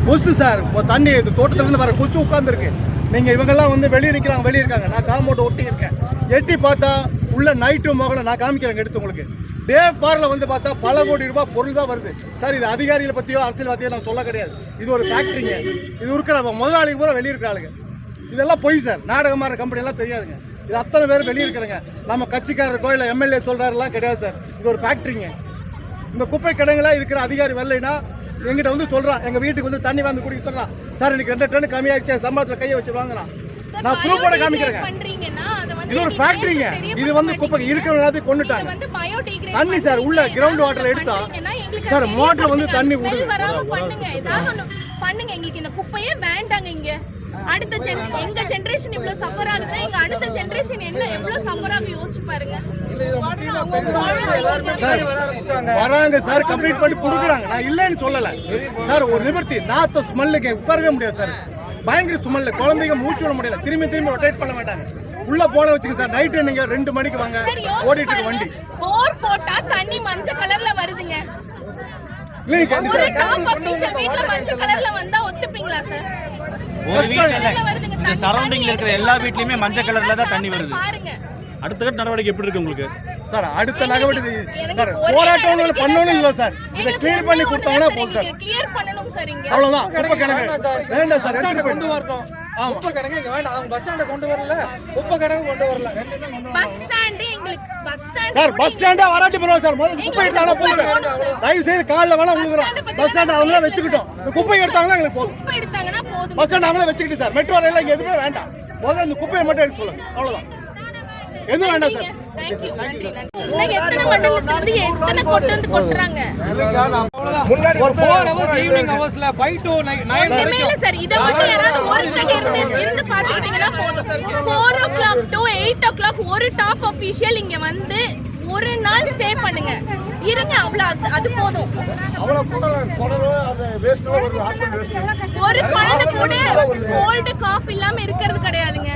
கொசு சார் தண்ணி தோட்டத்துல இருந்து வர கொசு உட்கார்ந்துருக்கு. நீங்க இவங்கெல்லாம் வந்து வெளியே நிற்கிறாங்க, வெளியே இருக்காங்க. நான் காம்பவுண்ட் ஒட்டி இருக்கேன். எட்டி பார்த்தா உள்ள நைட்டு மகள நான் காமிக்கிறேன் எடுத்து உங்களுக்கு. டே பார்ல வந்து பார்த்தா பல கோடி ரூபாய் பொருள் தான் வருது சார். இது அதிகாரிகளை பத்தியோ அரசியல்வாதியோ நான் சொல்ல கிடையாது. இது ஒரு ஃபேக்டரிங்க. இது இருக்கிற முதலாளிக்கு பூரா வெளியே இருக்கிற ஆளுங்க. இதெல்லாம் பொய் சார். நாடகமான கம்பெனி எல்லாம் தெரியாதுங்க. இது அத்தனை பேர் வெளியே இருக்கிறாங்க. நம்ம கட்சிக்காரர் கோயில எம்எல்ஏ சொல்றாருலாம் கிடையாது சார். இது ஒரு ஃபேக்டரிங்க. இந்த குப்பை கிடங்குலாம் இருக்கிற அதிகாரி வரலைன்னா எங்கிட்ட வந்து சொல்றான், எங்க வீட்டுக்கு வந்து தண்ணி வந்து குடிக்க சொல்றான். சார் எனக்கு 2 டன் கம்மியாயிடுச்சு, சம்பளத்துல கையை வச்சு வாங்குறான். நான் ப்ரூஃபோட காமிக்கிறேன். இது ஒரு ஃபேக்டரிங்க. இது வந்து குப்பை இருக்கிற எல்லாத்தையும் கொண்டுட்டாங்க. தண்ணி சார் உள்ள கிரவுண்ட் வாட்டர்ல எடுத்தா சார் மோட்டர் வந்து தண்ணி விடுது. பண்ணுங்க எங்களுக்கு இந்த குப்பையே வேண்டாங்க. இங்க அடுத்த எங்க ஜெனரேஷன் இவ்வளவு சஃபர் ஆகுதுன்னா எங்க அடுத்த ஜெனரேஷன் என்ன எவ்வளவு சஃபர் ஆகும் யோசிச்சு பாருங்க. வராங்க சார், கம்ப்ளீட் பண்ணி கொடுக்குறாங்க. நான் இல்லைன்னு சொல்லல சார். ஒரு நிவர்த்தி நாத்த ஸ்மெல்லுக்கு உட்காரவே முடியாது சார். பயங்கர ஸ்மெல்லு. குழந்தைங்க மூச்சு விட முடியல. திரும்பி ரொட்டேட் பண்ண மாட்டாங்க. உள்ள போன வச்சுக்க சார். நைட்டு நீங்க 2 மணிக்கு வாங்க, ஓடிட்டு இருக்கு வண்டி. போர் போட்டா தண்ணி மஞ்சள் கலர்ல வருதுங்க. ஒரு டாப் ஆபீஷியல் வீட்ல மஞ்சள் கலர்ல வந்தா ஒத்துப்பீங்களா சார்? ஒரு வீட்ல இல்ல, இந்த சரௌண்டிங்ல இருக்கிற எல்லா வீட்லயுமே மஞ்சள் கலர்ல தான் தண்ணி வருது. பாருங்க அடுத்த கட்ட நடவடிக்கை எப்படி இருக்கு உங்களுக்கு சார்? அடுத்த நடவடிக்கை சார் போராட்டம் பண்ணணும் இல்ல சார். இத கிளியர் பண்ணி கொடுத்தாங்கன்னா போதும் சார். கிளியர் பண்ணனும் சார். இங்க அவ்வளவுதான். குப்பை கிடங்கு வேண்டாம் சார். ஸ்டாண்ட் கொண்டு வரணும். குப்பை கிடங்கு இங்க வேண்டாம். அவங்க பஸ் ஸ்டாண்ட கொண்டு வரல, குப்பை கிடங்கு கொண்டு வரல. பஸ் ஸ்டாண்ட் எங்களுக்கு பஸ் ஸ்டாண்ட் சார். பஸ் ஸ்டாண்டா வராட்டி பண்ணுவோம் சார். முதல்ல குப்பை எடுத்தாங்கன்னா போதும் சார். தயவு செய்து காலைல வேணா உங்களுக்குறோம். பஸ் ஸ்டாண்ட் அவங்களே வச்சுக்கிட்டோம். இந்த குப்பை எடுத்தாங்கன்னா எங்களுக்கு போதும். குப்பை எடுத்தாங்கன்னா போதும். பஸ் ஸ்டாண்ட் அவங்களே வச்சுக்கிட்டு சார். மெட்ரோ ரயில் இங்க எதுவுமே வேண்டாம். முதல்ல இந்த குப்பையை மட்டும் எடுத்து சொல்லுங்க. அவ்வளவுதான். எது வேண்டாம் சார். Thank you. நன்றி நன்றி. எத்தனை மண்டலத்துல இருந்து எத்தனை கொண்டு வந்து கொட்றாங்க? முன்னாடி ஒரு 4 hours ஈவினிங் ஹவர்ஸ்ல 5 to 9 வரைக்கும் சார். இத மட்டும் யாராவது ஒருத்தங்க இருந்து பாத்துக்கிட்டீங்கன்னா போதும். 4 o'clock to 8 o'clock ஒரு டாப் ஆபீஷியல் இங்க வந்து ஒரு நாள் ஸ்டே பண்ணுங்க. இருங்க, அவ்வளவு அது போதும். ஒரு குழந்தை கூட கோல்டு காஃபி இல்லாம இருக்கிறது கிடையாதுங்க.